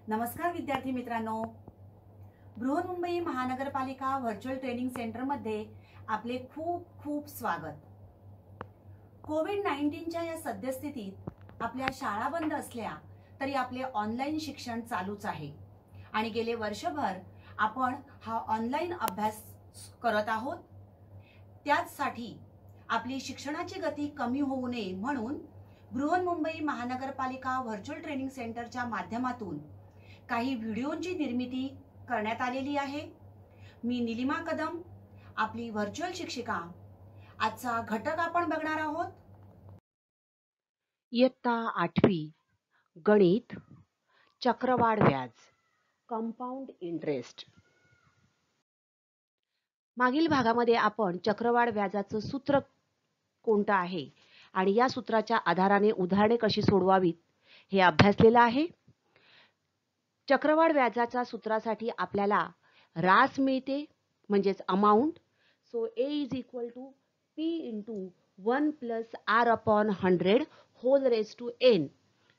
नमस्कार विद्यार्थी मित्रांनो, बृहन्मुंबई महानगरपालिका व्हर्च्युअल ट्रेनिंग सेंटर मध्ये आपले खूप खूप स्वागत। कोविड-19च्या या सद्यस्थितीत आपल्या शाळा बंद असल्या तरी आपले ऑनलाईन शिक्षण चालूच आहे आणि गेले वर्षभर आपण हा ऑनलाईन अभ्यास करत आहोत। त्यासाठी आपली शिक्षणाची गती कमी होऊ नये म्हणून बृहन्मुंबई महानगरपालिका व्हर्च्युअल ट्रेनिंग सेंटरच्या माध्यमातून काही व्हिडिओंची निर्मिती करण्यात आलेली आहे। मी नीलिमा कदम, आपली व्हर्च्युअल शिक्षिका। आजचा घटक आपण बघणार आहोत। इयत्ता 8वी गणित, चक्रवाढ व्याज, कंपाऊंड इंटरेस्ट। मागील भागामध्ये आपण चक्रवाढ व्याजाचं सूत्र कोणतं आहे आणि या सूत्राच्या आधाराने उदाहरणे कशी सोडवावीत हे अभ्यासलेलं आहे। चक्रवाढ व्याजाच्या सूत्रासाठी आपल्याला रास मिळते म्हणजेच amount. So A is equal to P into 1 plus R upon 100 whole raised to n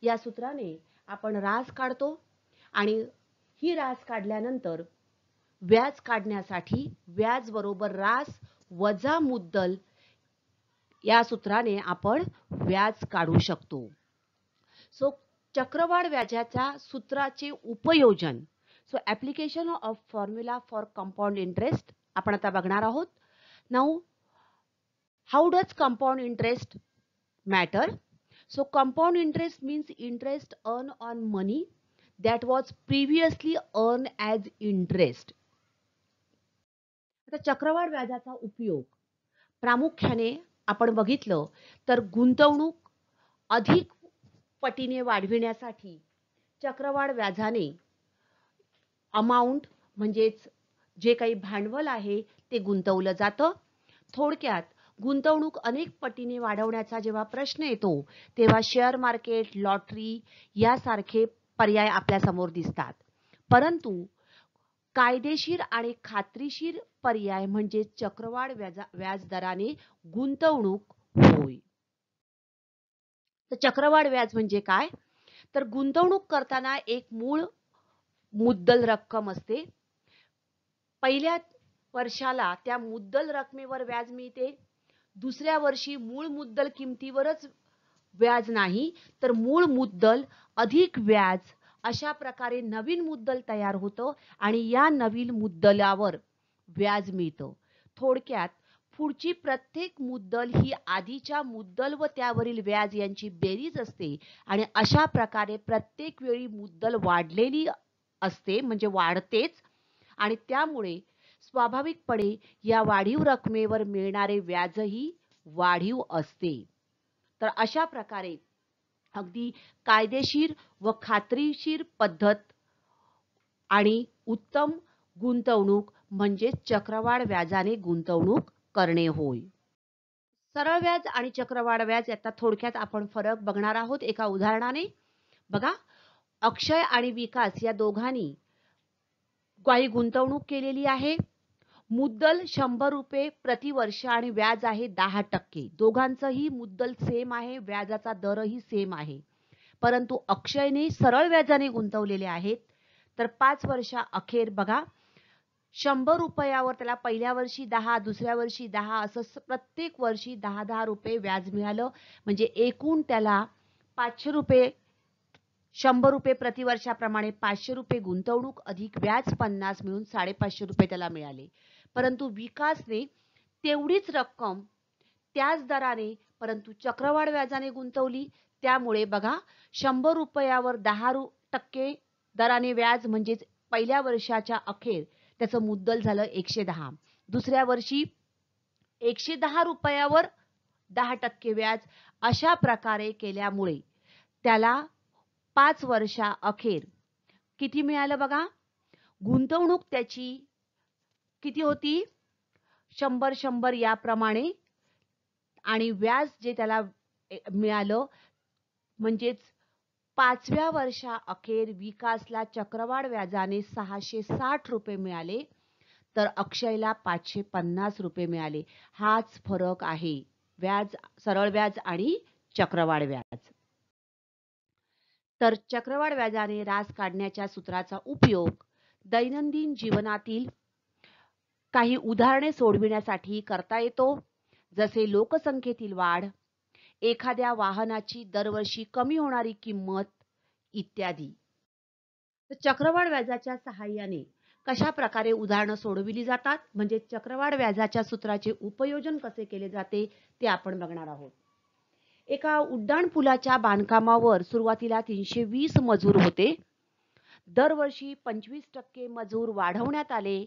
या सूत्राने आपण रास काढतो आणि ही रास काढल्यानंतर व्याज काढण्यासाठी व्याज बरोबर रास वजा मुद्दल या सूत्राने आपण व्याज काढू शकतो। सो चक्रवाढ व्याजाच्या सूत्राचे उपयोजन, so application of formula for compound interest आपण आता बघणार आहोत। Now how does compound interest matter? So compound interest means interest earn on money that was previously earned as interest। आता चक्रवाढ व्याजाचा उपयोग प्रामुख्याने आपण बघितलं तर गुंतवणूक अधिक पटीने वाढविण्यासाठी चक्रवाढ व्याजाने अमाउंट म्हणजेच जे काही भांडवल आहे ते गुंतवलं जातं। थोडक्यात गुंतवणूक अनेक पटीने वाढवण्याचा जेव्हा प्रश्न येतो तेव्हा शेअर मार्केट, लॉटरी यासारखे पर्याय आपल्या समोर दिसतात, परंतु कायदेशीर आणि खात्रीशीर पर्याय म्हणजे चक्रवाढ व्याजदराने गुंतवणूक होय। तर चक्रवाढ व्याज म्हणजे काय? तर गुंतवणूक करताना एक मूळ मुद्दल रक्कम असते। पहिल्या वर्षाला त्या मुद्दल रकमेवर व्याज मिळते, दुसऱ्या वर्षी मूळ मुद्दल किमतीवरच व्याज नाही तर मूळ मुद्दल अधिक व्याज अशा प्रकारे नवीन मुद्दल तयार होतं आणि या नवीन मुद्दलावर व्याज मिळतं। थोडक्यात पुढची प्रत्येक मुद्दल ही आधीच्या मुद्दल व त्यावरील व्याज यांची बेरीज असते आणि अशा प्रकारे प्रत्येक वेळी मुद्दल वाढलेली असते म्हणजे वाढतेच आणि त्यामुळे स्वाभाविकपणे या वाढीव रकमेवर मिळणारे व्याजही वाढीव असते। तर अशा प्रकारे अगदी कायदेशीर व खात्रीशीर पद्धत आणि उत्तम गुंतवणूक म्हणजे चक्रवाढ व्याजाने गुंतवणूक करणे होय। सरळ व्याज आणि चक्रवाढ व्याज याचा थोडक्यात आपण फरक बघणार आहोत एका उदाहरणाने। बघा, अक्षय आणि विकास या दोघांनी काही गुंतवणूक केलेली आहे। मुद्दल 100 रुपये प्रति वर्ष आणि व्याज आहे 10%। दोघांचंही मुद्दल सेम आहे, व्याजाचा दरही सेम आहे, परंतु अक्षयने सरळ व्याजाने गुंतवलेले आहेत। तर 5 वर्षा अखेर बघा 100 रुपयावर त्याला पहिल्या वर्षी 10, दुसऱ्या वर्षी 10 असं प्रत्येक वर्षी 10-10 रुपये व्याज मिळालं, म्हणजे एकूण त्याला 500 रुपये 100 रुपये प्रति वर्षाप्रमाणे 500 रुपये गुंतवणूक अधिक व्याज 50 मिळून 550 रुपये त्याला मिळाले। परंतु विकासने तेवढीच रक्कम त्याच दराने परंतु चक्रवाढ व्याजाने गुंतवली, त्यामुळे बघा 100 रुपयावर 10% दराने व्याज म्हणजेच पहिल्या वर्षाच्या अखेर त्याचं मुद्दल झालं 110, दुसऱ्या वर्षी 110 रुपयावर 10% व्याज अशा प्रकारे केल्यामुळे त्याला 5 वर्षा अखेर किती मिळालं बघा? गुंतवणूक त्याची किती होती? 100-100 याप्रमाणे आणि व्याज जे त्याला मिळालं म्हणजेच 5व्या वर्षा अखेर विकासला चक्रवाढ व्याजाने 660 रुपये मिळाले तर अक्षयला 550 रुपये मिळाले। हाच फरक आहे व्याज, सरळ व्याज आणि चक्रवाढ व्याज। तर चक्रवाढ व्याजाने रास काढण्याच्या सूत्राचा उपयोग दैनंदिन जीवनातील काही उदाहरणे सोडविण्यासाठी करता येतो, जसे लोकसंख्येतील वाढ, एखाद्या वाहनाची दरवर्षी कमी होणारी किंमत इत्यादी. चक्रवाढ व्याजाच्या सहाय्याने कशा प्रकारे उदाहरणं सोडविली जातात, म्हणजे चक्रवाढ व्याजाच्या सूत्राचे उपयोजन कसे केले जाते ते आपण बघणार आहोत. एका उड्डाणपुलाच्या बांधकामावर सुरुवातीला 320 मजूर होते. दरवर्षी 25% मजूर वाढवण्यात आले,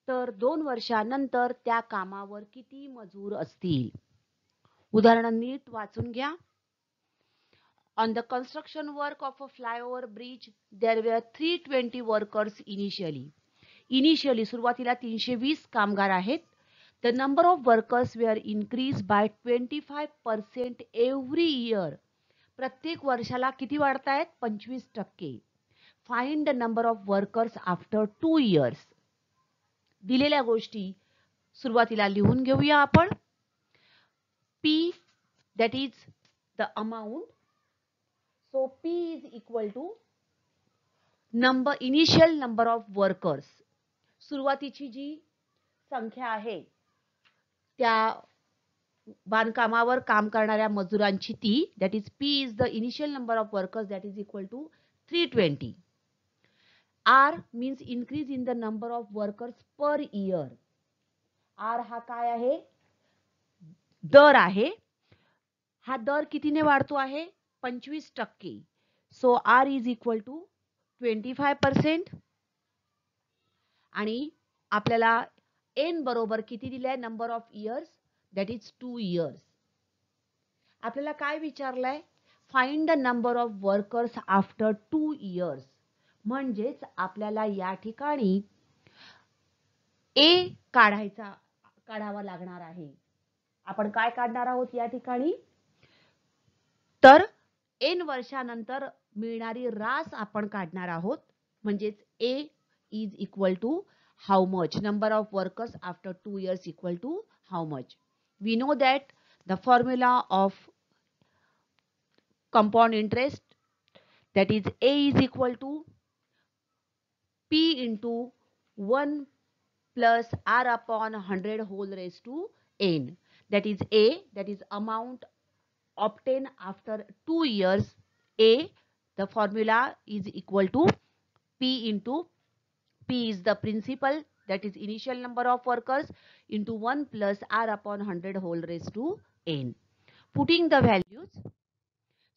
तर 2 वर्षांनंतर त्या कामावर किती मजूर असतील? उदाहरण नीट वाचून घ्या. On the construction work of a flyover bridge, there were 320 workers initially. Initially सुरुवातीला 320 कामगार आहेत. The number of workers were increased by 25% every year. प्रत्येक वर्षाला किती वाढतायत? 25%. Find the number of workers after 2 years. दिलेल्या गोष्टी सुरुवातीला लिहून घेऊया आपण. P, that is the amount. So P is equal to initial number of workers. सुरुवातीची जी संख्या आहे त्या बांधकामावर काम करणाऱ्या मजुरांची ती, that is P is the initial number of workers, that is equal to 320. R means increase in the number of workers per year. R हा काय आहे? दर आहे. हा दर कितीने वाढतो आहे? 25%. So R is equal to 25%. आणि आपल्याला N बरोबर किती दिलाय? Number of years, that is 2 years. आपल्याला काय विचारलंय? Find the number of workers after 2 years. म्हणजेच आपल्याला या ठिकाणी A काढावा लागणार आहे. आपण काय काढणार आहोत या ठिकाणी? तर N वर्षानंतर मिळणारी रास आपण काढणार आहोत. म्हणजेच A is equal to how much? Number of workers after 2 years equal to how much? We know that the formula of compound interest, that is A is equal to P into 1 plus R upon 100 whole raised to N. That is A, that is amount obtained after 2 years. A, the formula is equal to P into P is the principal, that is initial number of workers, into 1 plus R upon 100 whole raised to N. Putting the values,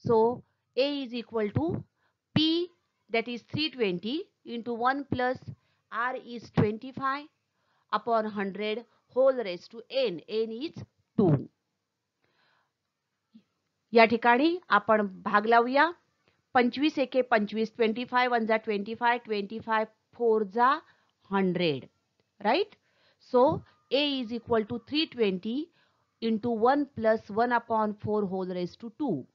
so A is equal to P, that is 320, into 1 plus R is 25 upon 100 whole raised to N. N is 2. या ठिकाणी आपण भाग लावूया. 25 एके 25, 25 1 जा 25, 25 4 जा 100, right? So A is equal to 320 into 1 plus 1 upon 4 whole raised to 2.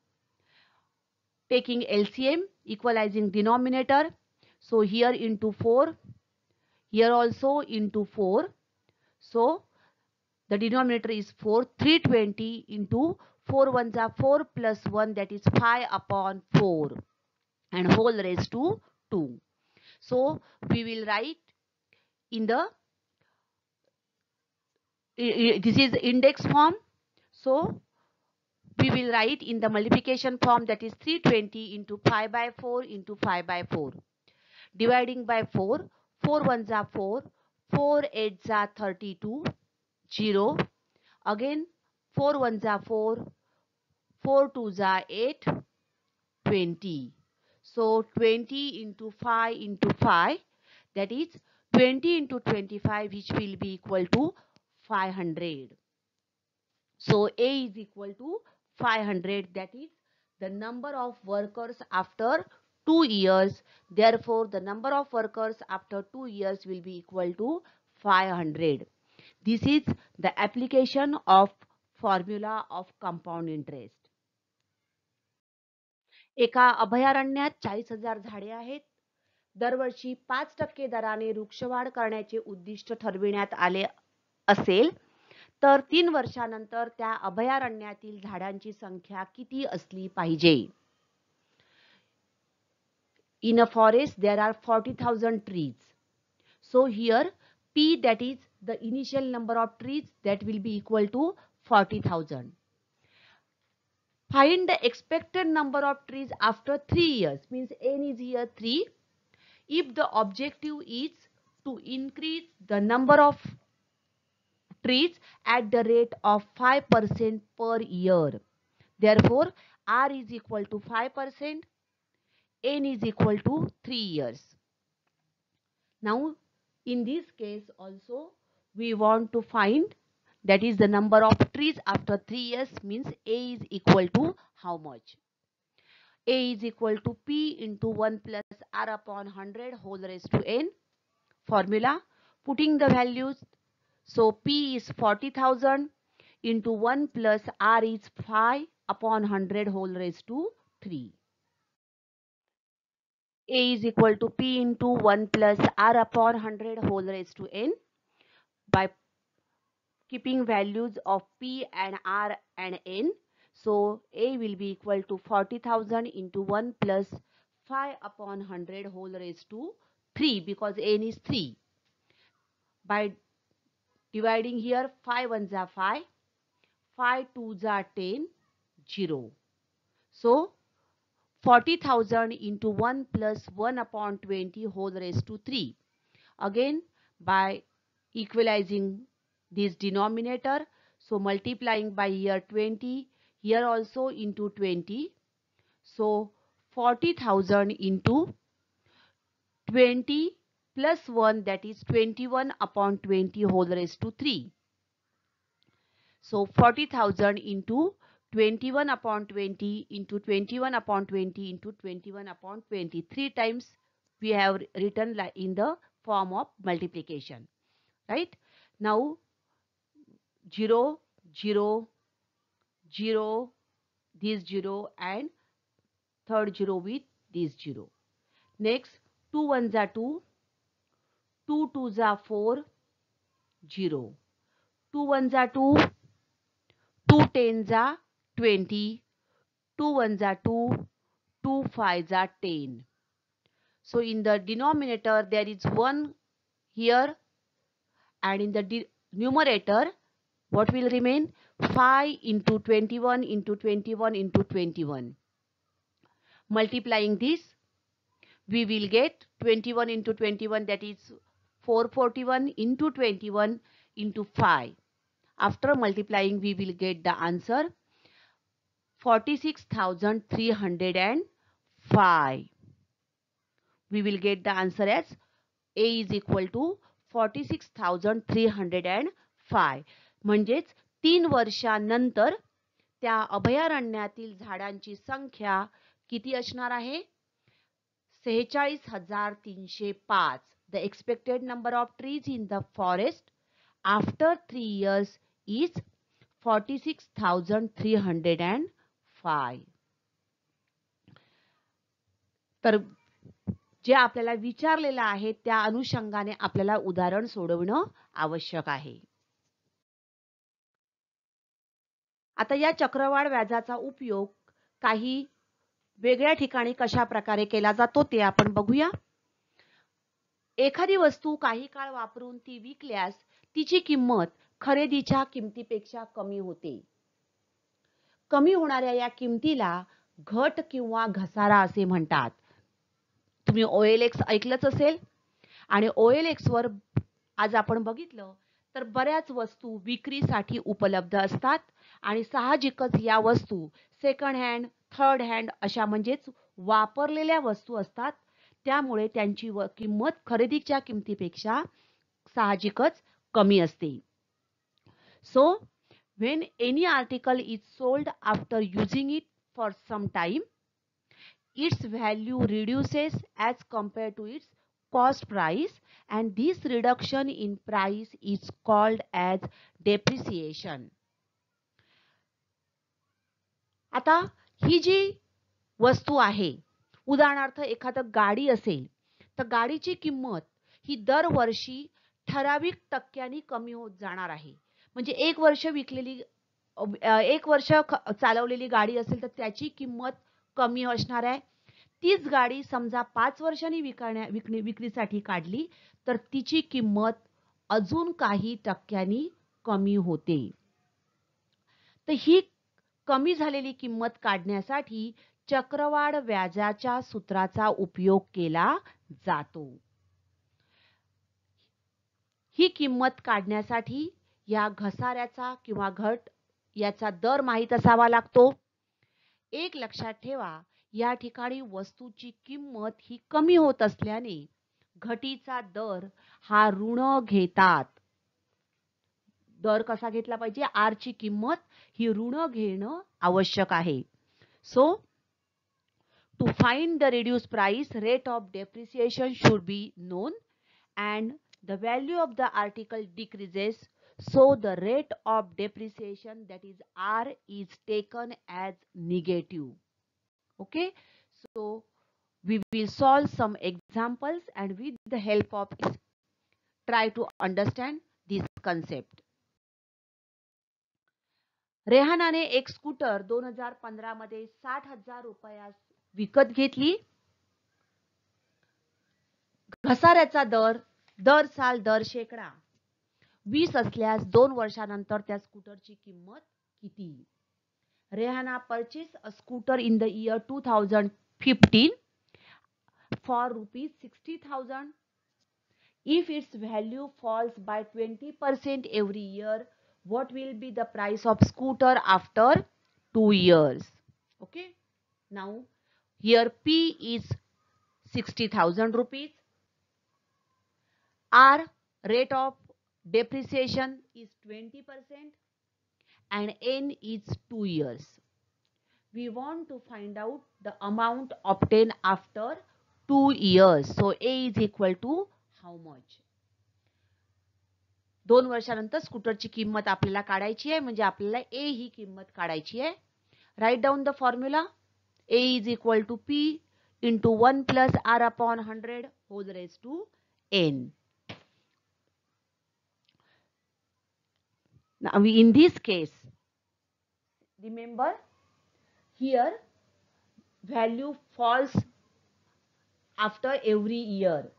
Taking LCM, equalizing denominator. So here into 4, here also into 4. So the denominator is 4. 320 into 4 1 जा 4 plus 1, that is 5 upon 4 and whole raised to 2. So we will write in the this is index form. So we will write in the multiplication form, that is 320 into 5 by 4 into 5 by 4. Dividing by 4, 4 1 जा 4, 4 8 जा 32, 0. Again 4 1 जा 4, 4 2 जा 8, 20. So 20 into 5 into 5, that is 20 into 25, which will be equal to 500. So A is equal to 500, that is the number of workers after 2 years. Therefore, the number of workers after 2 years will be equal to 500. This is the application of formula of compound interest. एका अभयारण्यात 40,000 झाडे आहेत. दरवर्षी 5% दराने वृक्षवाढ करण्याचे उद्दिष्ट ठरविण्यात आले असेल, तर 3 वर्षानंतर त्या अभयारण्यातील झाडांची संख्या किती असली पाहिजे? in a forest there are 40,000 trees. So here P, that is the initial number of trees, that will be equal to 40,000. Find the expected number of trees after 3 years, means n is here 3. If the objective is to increase the number of trees at the rate of 5% per year, therefore R is equal to 5%, n is equal to 3 years. Now in this case also we want to find, that is the number of trees after 3 years, means A is equal to how much? A is equal to P into 1 plus R upon 100 whole raised to n. Formula, putting the values, so P is 40,000 into 1 plus R is 5 upon 100 whole raised to 3. A is equal to P into 1 plus R upon 100 whole raised to n. By keeping values of P and R and n, so A will be equal to 40,000 into 1 plus 5 upon 100 whole raised to 3, because n is 3. By dividing here, 5 ones are 5, 5 twos are 10, 0. So 40,000 into 1 plus 1 upon 20 whole raised to 3. Again, by equalizing this denominator, so multiplying by here 20, here also into 20. So 40,000 into 20 plus 1, that is 21 upon 20 whole raised to 3. So 40,000 into 21 upon 20 into 21 upon 20 into 21 upon 20. 3 times we have written in the form of multiplication. Right? Now 0, 0, 0, this 0 and third 0 with this 0. Next 2 ones are 2, 2 twos are 4, 0. 2 ones are 2, 2 tens are 20, 2 ones are 2, 2 fives are 10. So in the denominator there is 1 here, and in the numerator what will remain? 5 into 21 into 21 into 21. Multiplying this, we will get 21 into 21, that is 441 into 21 into 5. After multiplying, we will get the answer 46,305. We will get the answer as A is equal to 46,305. म्हणजेच 3 वर्षानंतर त्या अभयारण्यातील झाडांची संख्या किती असणार आहे? 46,305. The expected number of trees in the forest after 3 years is 46,305. तर जे आपल्याला विचारलेलं आहे त्या अनुषंगाने आपल्याला उदाहरण सोडवणं आवश्यक आहे. आता या चक्रवाढ व्याजाचा उपयोग काही वेगळ्या ठिकाणी कशा प्रकारे केला जातो ते आपण बघूया. एखादी वस्तू काही काळ वापरून ती विकल्यास तिची किंमत खरेदीच्या किमतीपेक्षा कमी होते. कमी होणाऱ्या या किमतीला घट किंवा घसारा असे म्हणतात. तुम्ही OLX ऐकलंच असेल, आणि OLX वर आज आपण बघितलं तर बऱ्याच वस्तू विक्रीसाठी उपलब्ध असतात, आणि साहजिकच या वस्तू सेकंड हँड, थर्ड हँड अशा म्हणजेच वापरलेल्या वस्तू असतात. त्यामुळे त्यांची किंमत खरेदीच्या किमतीपेक्षा साहजिकच कमी असते. So when any article is sold after using it for some time, its value reduces as compared to its cost price, and this reduction in price is called as depreciation. आता ही जी वस्तू आहे, उदाहरणार्थ एखादं गाडी असेल तर गाडीची किंमत ही दरवर्षी ठराविक टक्क्यांनी कमी होत जाणार आहे. म्हणजे 1 वर्ष विकलेली 1 वर्ष चालवलेली गाडी असेल तर त्याची किंमत कमी असणार आहे. तीच गाडी समजा 5 वर्षांनी विक्रीसाठी काढली तर तिची किंमत अजून काही टक्क्यांनी कमी होते. तर ही कमी झालेली किंमत काढण्यासाठी चक्रवाढ व्याजाच्या सूत्राचा उपयोग केला जातो. ही किंमत काढण्यासाठी या घसाऱ्याचा किंवा घट याचा दर माहित असावा लागतो. एक लक्षात ठेवा, या ठिकाणी वस्तूची किंमत ही कमी होत असल्याने घटीचा दर हा ऋण घेतात. दर कसा घेतला पाहिजे? आर ची किंमत ही ऋण घेणं आवश्यक आहे. So to find the reduce price, rate of depreciation should be known and the value of the article decreases, so the rate of depreciation, that is R, is taken as negative. Okay, so we will solve some examples and with the help of it try to understand this concept. रेहानाने एक scooter 2015 मध्ये 60,000 रुपयास विकत घेतली. घसाऱ्याचा दर साल दर शेकडा 20 असल्यास 2 वर्षानंतर त्या स्कूटरची किंमत किती? Rehana purchased a scooter in the year 2015 for rupees 60,000. If its value falls by 20% every year, what will be the price of scooter after 2 years? Okay. Now, here P is 60,000 rupees. R, rate of depreciation is 20% and N is 2 years. We want to find out the amount obtained after 2 years. So A is equal to how much? 2 वर्षानंतर स्कूटरची किंमत आपल्याला काढायची आहे, म्हणजे आपल्याला A ही किंमत काढायची आहे. Write down the formula. A is equal to P into 1 plus R upon 100 whole raised to N. Now in this case, remember here value falls after every year.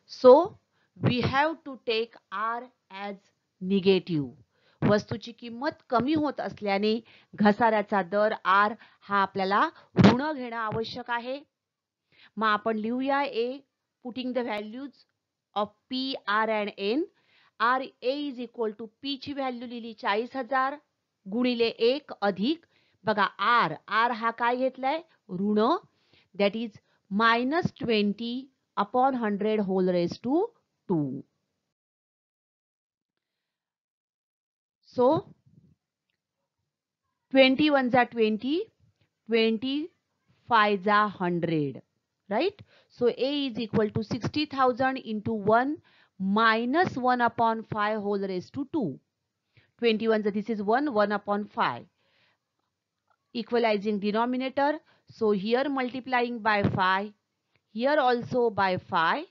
So we have to take R as negative. वस्तूची किंमत कमी होत असल्याने घसाऱ्याचा दर R हा आपल्याला ऋण घेणं आवश्यक आहे. मग आपण लिहूया A, putting the values of P, R and N. R A is equal to P ची व्हॅल्यू लिहिली 40,000 गुणिले 1 अधिक बघा R हा काय घेतलाय? ऋण, that is -20 upon 100 whole raised to 2. So 21 जा 20, 25 जा 100, right? So A is equal to 60,000 into 1 minus 1 upon 5 whole raised to 2. 21, this is 1 upon 5. Equalizing denominator. So here multiplying by 5, here also by 5.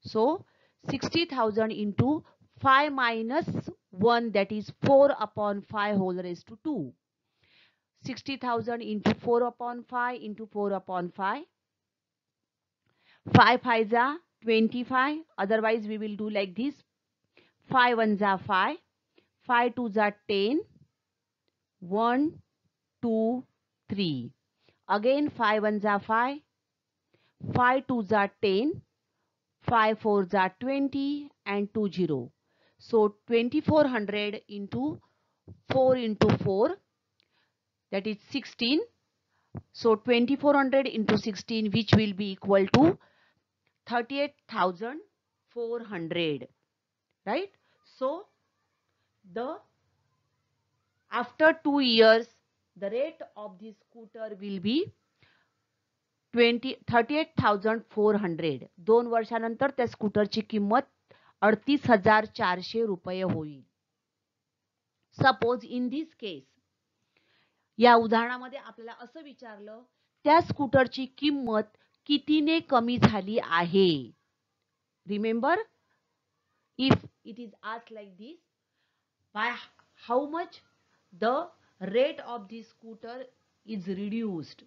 So 60,000 into 5 minus 1, that is 4 upon 5 whole raised to 2. 60,000 into 4 upon 5 into 4 upon 5. 5 5 za 25. Otherwise we will do like this. 5 1 za 5. 5 2 za 10. 1 2 3. Again 5 1 za 5. 5 2 za 10. 5 4 za 20 and 2 0. So 2400 into 4 into 4, that is 16. So 2400 into 16, which will be equal to 38,400, right? So after 2 years, the rate of this scooter will be 38,400. 2 वर्षानंतर त्या स्कूटरची किंमत 38,400 रुपये होईल. Suppose in this केस, या उदाहरणामध्ये आपल्याला असं विचारलं, त्या स्कूटरची किंमत कितीने कमी झाली आहे? Remember, if it is asked like this, by how much the rate of the scooter is reduced.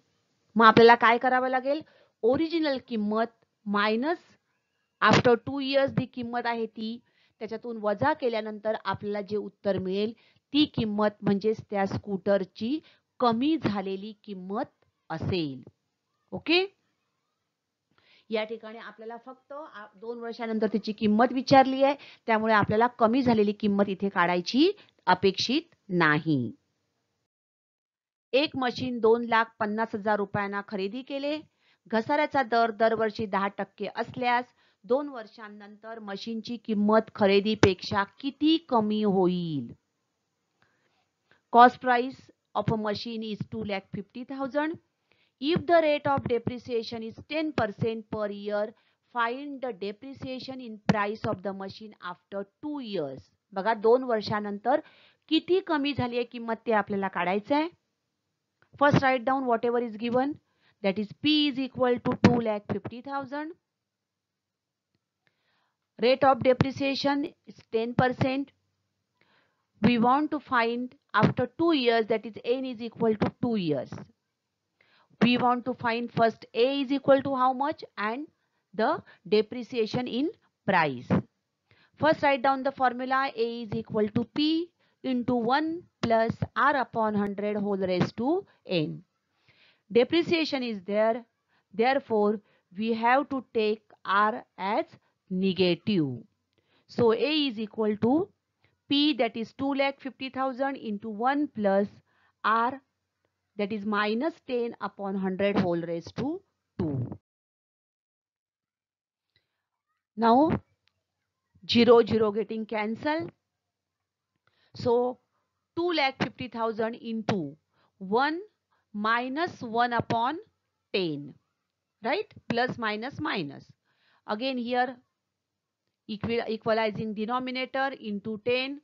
मग आपल्याला काय करावं लागेल, ओरिजिनल किंमत मायनस आफ्टर 2 इयर्स जी किंमत आहे ती त्याच्यातून वजा केल्यानंतर आपल्याला जे उत्तर मिळेल ती किंमत म्हणजेच त्या स्कूटरची कमी झालेली किंमत असेल. ओके, या ठिकाणी आपल्याला फक्त 2 वर्षानंतर त्याची किंमत विचारली आहे, त्यामुळे आपल्याला कमी झालेली किंमत इथे काढायची अपेक्षित नाही. एक मशीन 2,50,000 रुपयांना खरेदी केले. घसाऱ्याचा दर दरवर्षी 10% असल्यास 2 वर्षांनंतर मशीनची किंमत खरेदीपेक्षा किती कमी होईल? Cost price of a machine is 2,50,000. If the rate of depreciation is 10% per year, find the depreciation in price of the machine after 2 years. बघा 2 वर्षानंतर किती कमी झाली आहे किंमत ते आपल्याला काढायचं आहे. First write down whatever is given, that is P is equal to 2,50,000. Rate of depreciation is 10%. We want to find after 2 years, that is N is equal to 2 years. We want to find first A is equal to how much and the depreciation in price. First write down the formula. A is equal to P into 1 plus R upon 100 whole raised to N. Depreciation is there. Therefore, we have to take R as negative. So A is equal to P, that is 2,50,000 into 1 plus R, that is minus 10 upon 100 whole raised to 2. Now 0 0 getting cancelled. So 2,50,000 into 1 minus 1 upon 10, right? Plus minus minus. Again here equalizing denominator into 10.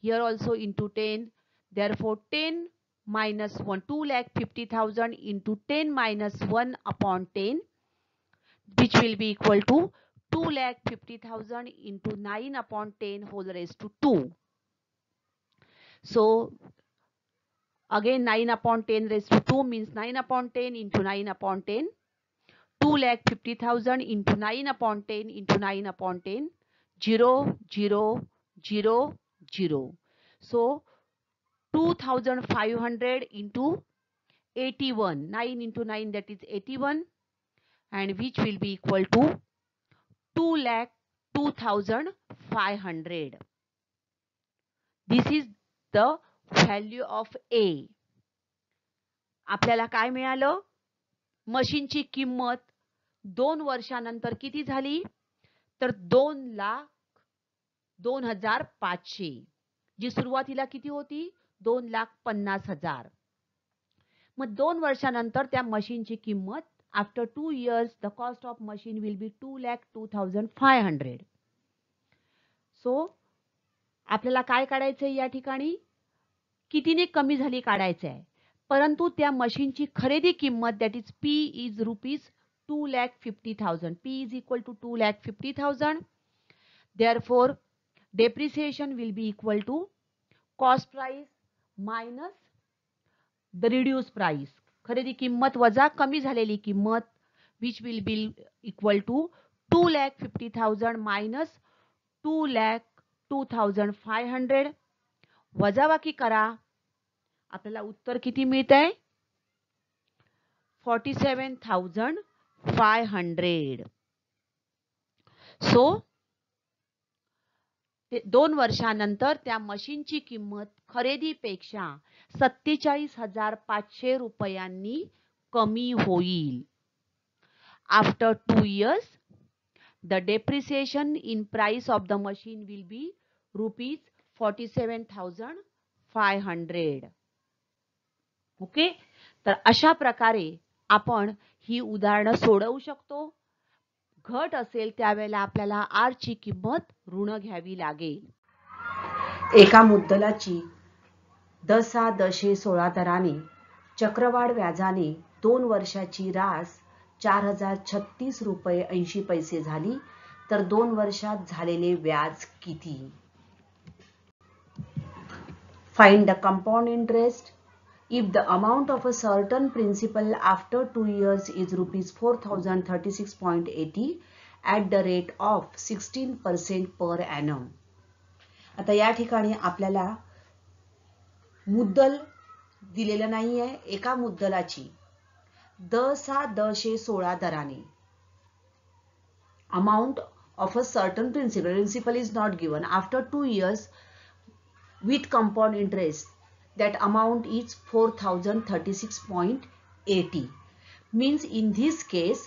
Here also into 10. Therefore 10 minus 1, 2,50,000 into 10 minus 1 upon 10, which will be equal to 2,50,000 into 9 upon 10 whole raised to 2. So again 9 upon 10 raised to 2 means 9 upon 10 into 9 upon 10. 2,50,000 into 9 upon 10 into 9 upon 10. 0 0 0 0. So 2,500 into 81. 9 into 9, that is 81, and which will be equal to 2,02,500. This is the value of A. आपल्याला काय मिळालं? मशीनची किंमत 2 वर्षानंतर किती झाली? तर 2,02,500. जी सुरुवातीला किती होती? 2,50,000. मग 2 वर्षानंतर त्या मशीनची किंमत after 2 years the cost of machine will be 2,02,500. So आपल्याला काय काढायचं आहे या ठिकाणी? कितीने कमी झाली काढायचं आहे. परंतु त्या मशीनची खरेदी किंमत, that is P is rupees 2,50,000. P is equal to 2,50,000. Therefore depreciation will be equal to cost price minus the reduced price. खरेदी किंमत वजा कमी झालेली किंमत, which will be equal to 2,50,000 minus 2,02,500. वजाबाकी करा. आपल्याला उत्तर किती मिळत आहे? 47,500. सो 2 वर्षानंतर त्या मशीनची किंमत खरेदीपेक्षा 47,500 रुपयांनी कमी होईल. After 2 years, the depreciation in price of the machine will be rupees 47,500. Okay, तर अशा प्रकारे आपण ही उदाहरणं सोडवू शकतो. घट असेल त्यावेळेला आपल्याला आर ची किंमत ऋण घ्यावी लागेल. एका मुद्दलाची 10/10/16 दराने चक्रवाढ व्याजाने 2 वर्षाची रास 4,036 रुपये 80 पैसे झाली, तर 2 वर्षात झालेले व्याज किती? Find the compound interest if the amount of a certain principal after 2 years is rupees 4036.80 at the rate of 16% per annum. आता या ठिकाणी आपल्याला मुद्दल दिलेलं नाहीये. एका मुद्दलाची 10/16 दराने amount of a certain principal is not given after 2 years with compound interest. That amount is 4036.80. Means in this case,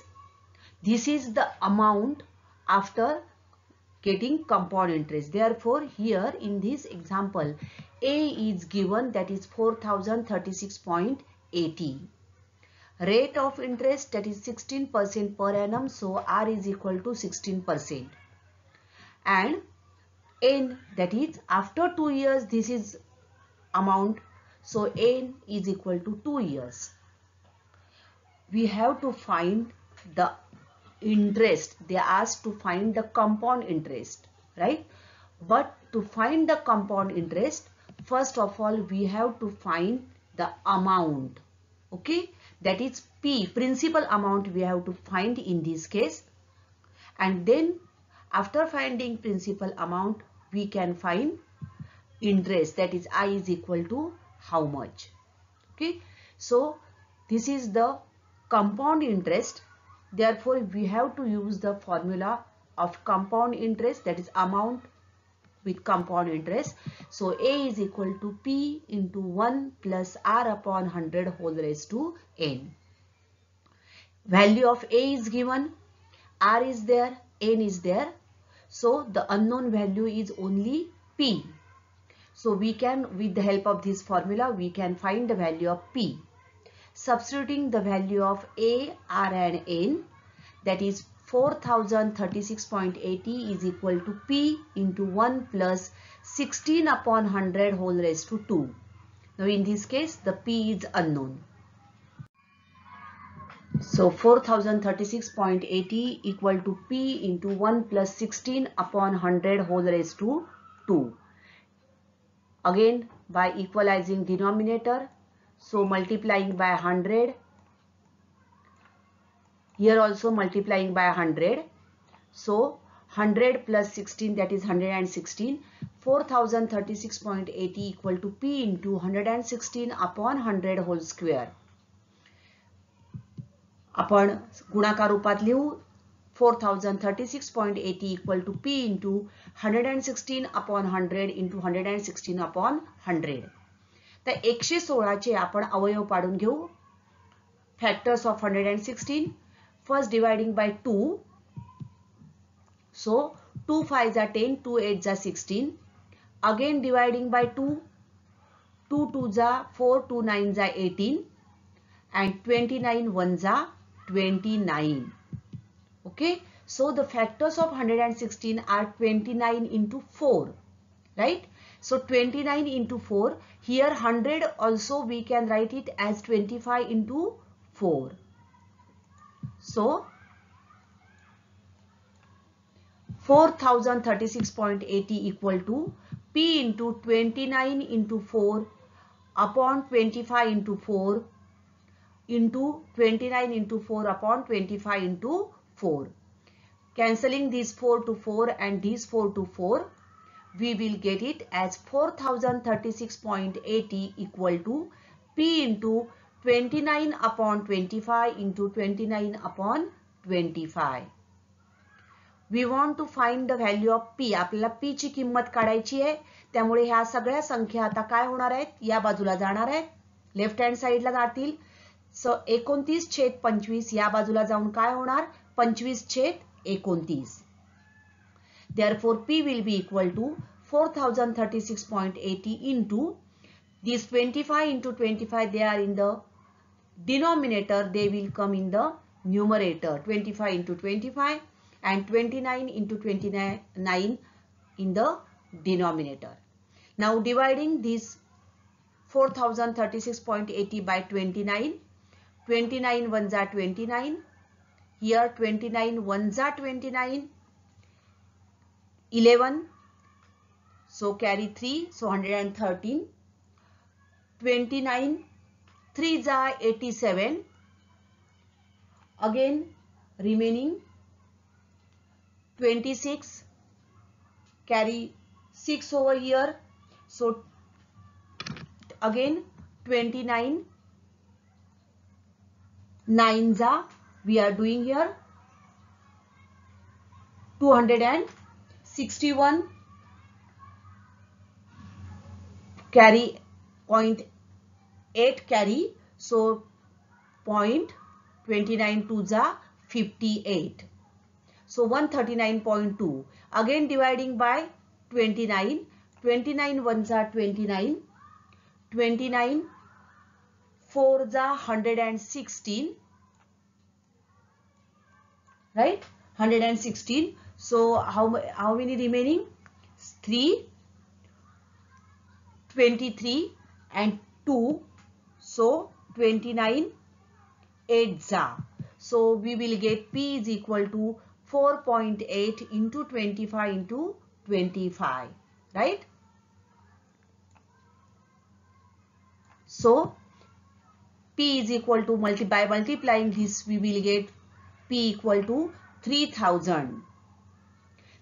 this is the amount after getting compound interest. Therefore, here in this example, A is given, that is 4036.80. Rate of interest, that is 16% per annum. So R is equal to 16%. And N, that is after 2 years, this is amount. So N is equal to 2 years. We have to find the interest. They asked to find the compound interest, right? But to find the compound interest, first of all, we have to find the amount. Okay, that is P, principal amount we have to find in this case. And then after finding principal amount, we can find interest, that is I is equal to how much. Okay, so this is the compound interest. Therefore, we have to use the formula of compound interest, that is amount with compound interest. So A is equal to P into 1 plus R upon 100 whole raised to N. Value of A is given, R is there, N is there. So the unknown value is only P. So we can, with the help of this formula, we can find the value of P. Substituting the value of A, R and N, that is 4036.80 is equal to P into 1 plus 16 upon 100 whole raised to 2. Now in this case, the P is unknown. So 4036.80 equal to P into 1 plus 16 upon 100 whole raised to 2. Again, by equalizing denominator, so multiplying by 100, here also multiplying by 100, so 100 plus 16, that is 116, 4036.80 equal to P into 116 upon 100 whole square. आपण गुणाकार रूपात लिहू 4036.80 equal to P into 116 upon 100 into 116 upon 100. तर 116 चे आपण अवयव पाडून घेऊ. Factors of 116. First dividing by 2. So 2 5s are 10, 2 8s are 16. Again dividing by 2. 2 2s are 4, 2 9s are 18. And 29 1s are 29. Okay, so the factors of 116 are 29 into 4, right? So 29 into 4, here 100 also we can write it as 25 into 4. So 4036.80 equal to P into 29 into 4 upon 25 into 4 into 29 into 4 upon 25 into 4. Cancelling these 4 to 4 and these 4 to 4, we will get it as 4036.80 equal to P into 29 upon 25 into 29 upon 25. We want to find the value of P. आपल्याला P ची किंमत काढायची आहे. त्यामुळे ह्या सगळ्या संख्या आता काय होणार आहेत? या बाजूला जाणार आहेत. लेफ्ट हँड साइडला जातील. सो 29/25 या बाजूला जाऊन काय होणार? 25/29. Therefore, P will be equal to 4036.80 into these 25 into 25. They are in the denominator. They will come in the numerator. 25 into 25 and 29 into 29 in the denominator. Now dividing this 4036.80 by 29. 29 ones are 29. Here 29 ones are 29. 11. So carry 3. So 113. 29 3 जा 87. Again remaining 26. Carry 6 over here. So again 29. 9 जा we are doing here 261. Carry 0.8 carry, so 0.29 2 जा 58. So 139.2. Again dividing by 29. 29 1 जा 29. 29 4 जा 116. Right? 116. So how many remaining? 3, 23 and 2. So 29 8 za. So we will get P is equal to 4.8 into 25 into 25. Right? So P is equal to by multiplying this we will get P equal to 3000.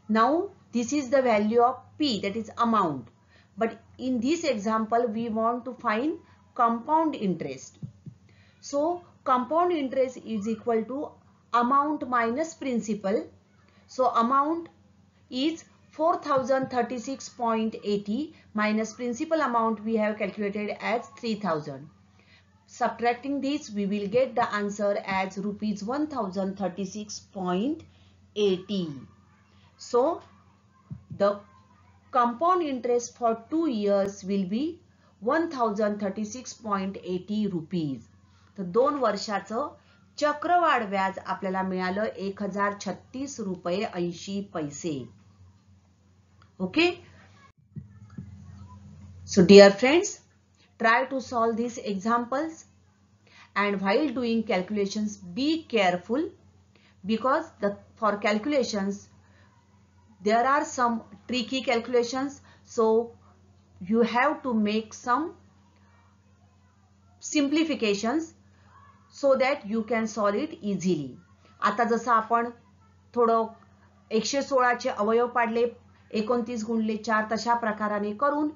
Now this is the value of P, that is amount. But in this example we want to find compound interest. So compound interest is equal to amount minus principal. So amount is 4036.80 minus principal amount we have calculated as 3000. Subtracting this we will get the answer as rupees 1036.80. So the compound interest for 2 years will be 1036.80 rupees. तर 2 वर्षाचं चक्रवाढ व्याज आपल्याला मिळालं 1036 रुपये 80 पैसे. Okay. So dear friends, try to solve these examples, and while doing calculations be careful, because for calculations there are some tricky calculations, so you have to make some simplifications so that you can solve it easily. आता जसं आपण थोडं 116 चे अवयव पाडले 29 गुणिले 4 तशा प्रकाराने करून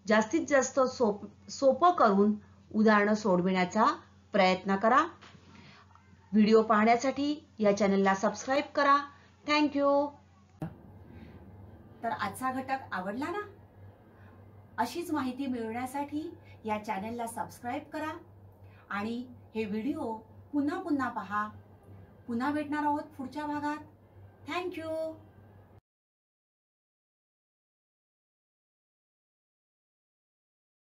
जास्तीत जास्त सोपं करून उदाहरण सोडविण्याचा प्रयत्न करा. व्हिडिओ पाहण्यासाठी या चॅनलला सबस्क्राइब करा. थँक्यू. तर आजचा घटक आवडला ना? अशीच माहिती मिळवण्यासाठी या चॅनलला सबस्क्राइब करा आणि हे व्हिडिओ पुन्हा पहा. पुन्हा भेटणार आहोत पुढच्या भागात. थँक्यू.